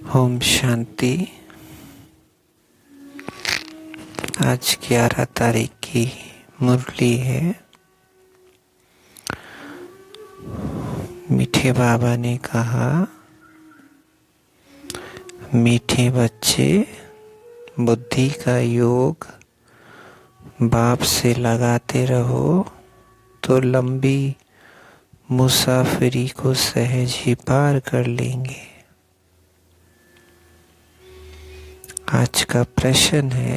ओम शांति। आज 11 तारीख की मुरली है। मीठे बाबा ने कहा, मीठे बच्चे, बुद्धि का योग बाप से लगाते रहो तो लंबी मुसाफिरी को सहज ही पार कर लेंगे। आज का प्रश्न है,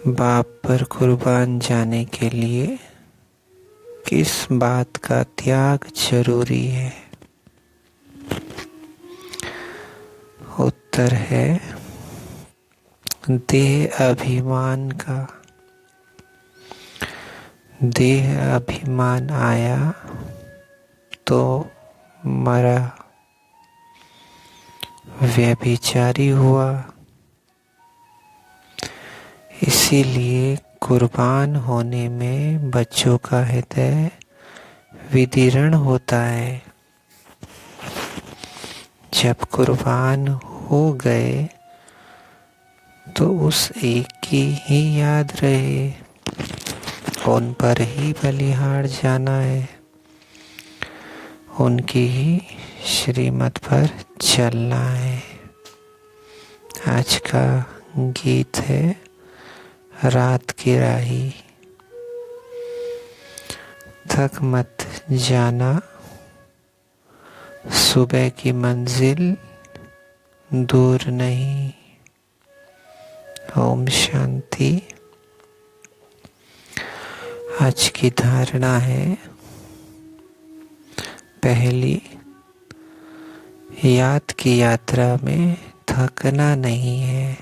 बाप पर कुर्बान जाने के लिए किस बात का त्याग जरूरी है? उत्तर है देह अभिमान का। देह अभिमान आया तो मरा, व्यभिचारी हुआ। इसीलिए कुर्बान होने में बच्चों का हृदय विदीर्ण होता है। जब कुर्बान हो गए तो उस एक की ही याद रहे, उन पर ही बलिहार जाना है, उनकी ही श्रीमत पर चलना है। आज का गीत है रात की राही। थक मत जाना, सुबह की मंजिल दूर नहीं। ओम शांति। आज की धारणा है, पहली, याद की यात्रा में थकना नहीं है।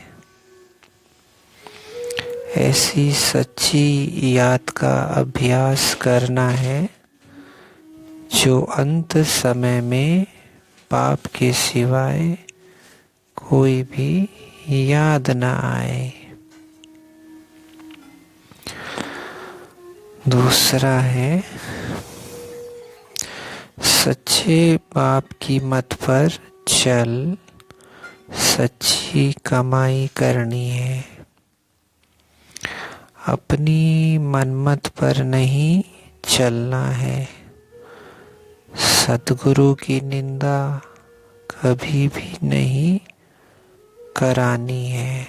ऐसी सच्ची याद का अभ्यास करना है जो अंत समय में पाप के सिवाय कोई भी याद न आए। दूसरा है, सच्चे बाप की मत पर चल, सच्ची कमाई करनी है। अपनी मनमत पर नहीं चलना है। सद्गुरु की निंदा कभी भी नहीं करानी है।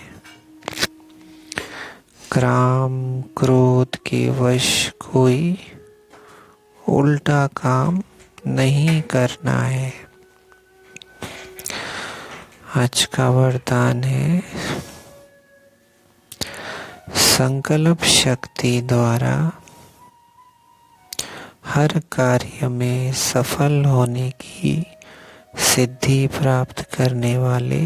काम क्रोध के वश कोई उल्टा काम नहीं करना है। आज का वरदान है, संकल्प शक्ति द्वारा हर कार्य में सफल होने की सिद्धि प्राप्त करने वाले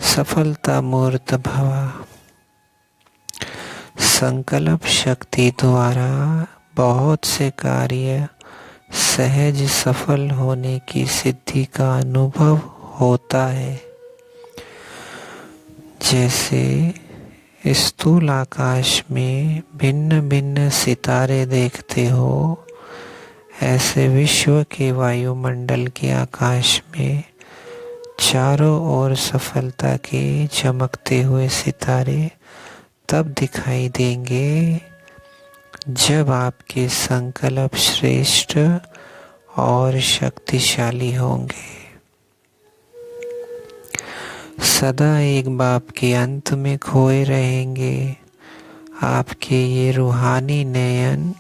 सफलता मूर्त भवा। संकल्प शक्ति द्वारा बहुत से कार्य सहज सफल होने की सिद्धि का अनुभव होता है। जैसे स्थूल आकाश में भिन्न भिन्न सितारे देखते हो, ऐसे विश्व के वायुमंडल के आकाश में चारों ओर सफलता के चमकते हुए सितारे तब दिखाई देंगे जब आपके संकल्प श्रेष्ठ और शक्तिशाली होंगे। सदा एक बाप के अंत में खोए रहेंगे। आपके ये रूहानी नयन,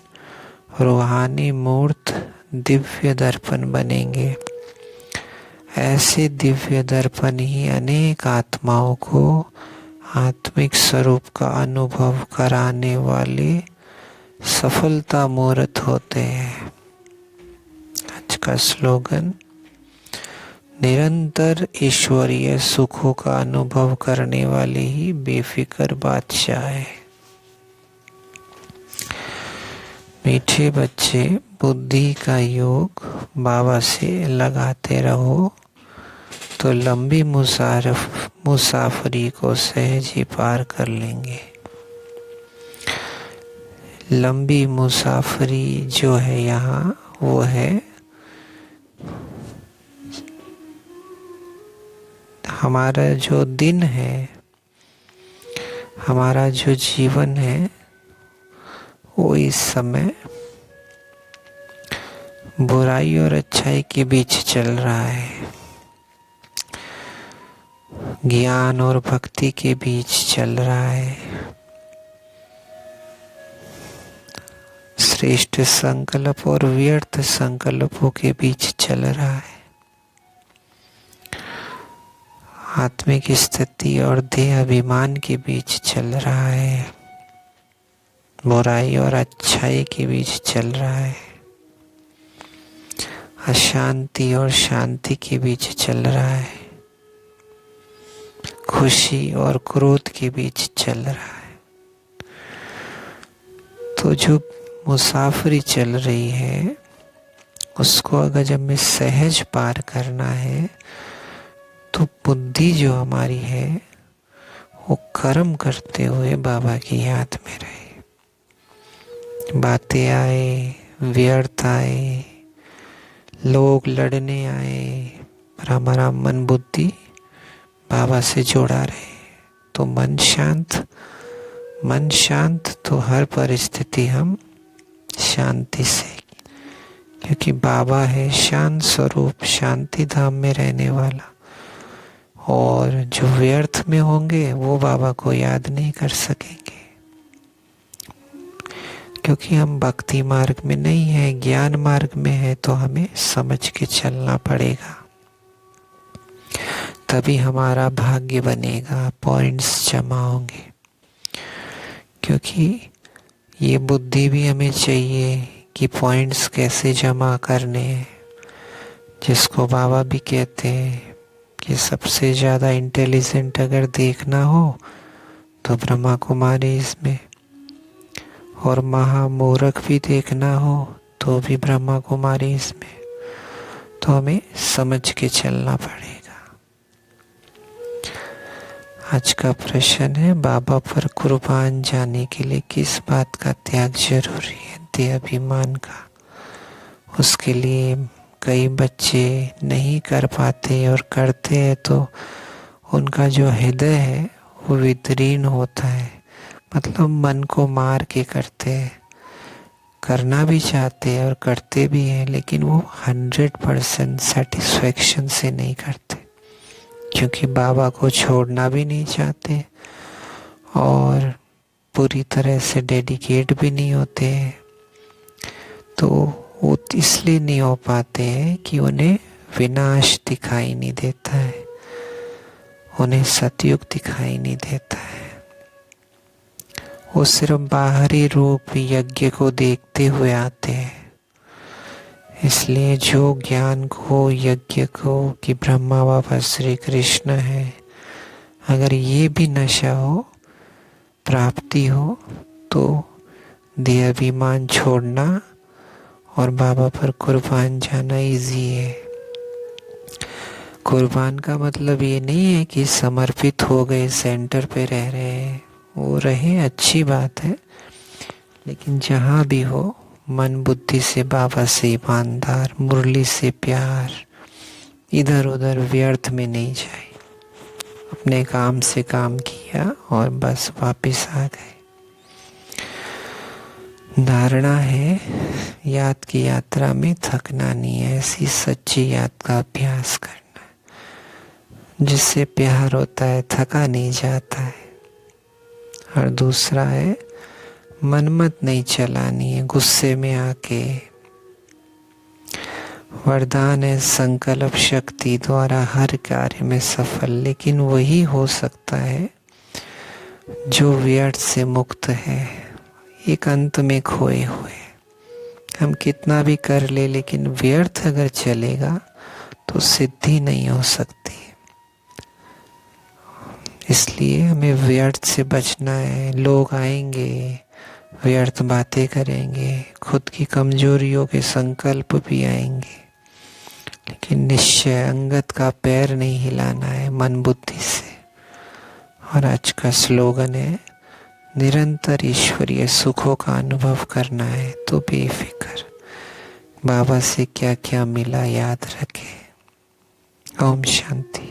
रूहानी मूर्त दिव्य दर्पण बनेंगे। ऐसे दिव्य दर्पण ही अनेक आत्माओं को आत्मिक स्वरूप का अनुभव कराने वाले सफलता मूर्त होते हैं। आज का स्लोगन, निरंतर ईश्वरीय सुखों का अनुभव करने वाले ही बेफिक्र बादशाह है। मीठे बच्चे, बुद्धि का योग बाबा से लगाते रहो तो लंबी मुसाफरी को सहज ही पार कर लेंगे। लंबी मुसाफरी जो है यहाँ, वो है हमारा जो दिन है, हमारा जो जीवन है, वो इस समय बुराई और अच्छाई के बीच चल रहा है, ज्ञान और भक्ति के बीच चल रहा है, श्रेष्ठ संकल्प और व्यर्थ संकल्पों के बीच चल रहा है, आत्मिक स्थिति और देह अभिमान के बीच चल रहा है, बुराई और अच्छाई के बीच चल रहा है, अशांति और शांति के बीच चल रहा है, खुशी और क्रोध के बीच चल रहा है। तो जो मुसाफिरी चल रही है उसको अगर जब हमें सहज पार करना है तो बुद्धि जो हमारी है वो कर्म करते हुए बाबा की याद में रहे। बातें आए, व्यर्थ आए, लोग लड़ने आए, पर हमारा मन बुद्धि बाबा से जोड़ा रहे तो मन शांत तो हर परिस्थिति हम शांति से, क्योंकि बाबा है शांत स्वरूप, शांति धाम में रहने वाला। और जो व्यर्थ में होंगे वो बाबा को याद नहीं कर सकेंगे, क्योंकि हम भक्ति मार्ग में नहीं है, ज्ञान मार्ग में है। तो हमें समझ के चलना पड़ेगा, तभी हमारा भाग्य बनेगा, पॉइंट्स जमा होंगे। क्योंकि ये बुद्धि भी हमें चाहिए कि पॉइंट्स कैसे जमा करने हैं, जिसको बाबा भी कहते हैं कि सबसे ज़्यादा इंटेलिजेंट अगर देखना हो तो ब्रह्मा कुमारी इसमें, और महामूर्ख भी देखना हो तो भी ब्रह्मा कुमारी इसमें। तो हमें समझ के चलना पड़ेगा। आज का प्रश्न है, बाबा पर कुर्बान जाने के लिए किस बात का त्याग जरूरी है? देह अभिमान का। उसके लिए कई बच्चे नहीं कर पाते और करते हैं तो उनका जो हृदय है वो विदीर्ण होता है, मतलब मन को मार के करते हैं, करना भी चाहते हैं और करते भी हैं, लेकिन वो 100% सेटिस्फैक्शन से नहीं करते, क्योंकि बाबा को छोड़ना भी नहीं चाहते और पूरी तरह से डेडिकेट भी नहीं होते हैं। तो वो इसलिए नहीं हो पाते हैं कि उन्हें विनाश दिखाई नहीं देता है, उन्हें सतयुग दिखाई नहीं देता है। वो सिर्फ बाहरी रूप यज्ञ को देखते हुए आते हैं। इसलिए जो ज्ञान को, यज्ञ को कि ब्रह्मा बाबा श्री कृष्ण है, अगर ये भी नशा हो, प्राप्ति हो, तो देह अभिमान छोड़ना और बाबा पर कुर्बान जाना इजी है। कुर्बान का मतलब ये नहीं है कि समर्पित हो गए, सेंटर पे रह रहे हैं, वो रहे, अच्छी बात है, लेकिन जहाँ भी हो मन बुद्धि से बाबा से ईमानदार, मुरली से प्यार, इधर उधर व्यर्थ में नहीं जाए। अपने काम से काम किया और बस वापस आ गए। धारणा है याद की यात्रा में थकना नहीं है, ऐसी सच्ची याद का अभ्यास करना है। जिससे प्यार होता है थका नहीं जाता है। और दूसरा है मनमत नहीं चलानी है गुस्से में आके। वरदान है संकल्प शक्ति द्वारा हर कार्य में सफल, लेकिन वही हो सकता है जो व्यर्थ से मुक्त है, एक अंत में खोए हुए। हम कितना भी कर ले, लेकिन व्यर्थ अगर चलेगा तो सिद्धि नहीं हो सकती। इसलिए हमें व्यर्थ से बचना है। लोग आएंगे, व्यर्थ बातें करेंगे, खुद की कमजोरियों के संकल्प भी आएंगे, लेकिन निश्चय अंगत का पैर नहीं हिलाना है मन बुद्धि से। और आज का स्लोगन है, निरंतर ईश्वरीय सुखों का अनुभव करना है तो बेफिक्र। बाबा से क्या क्या मिला याद रखें। ओम शांति।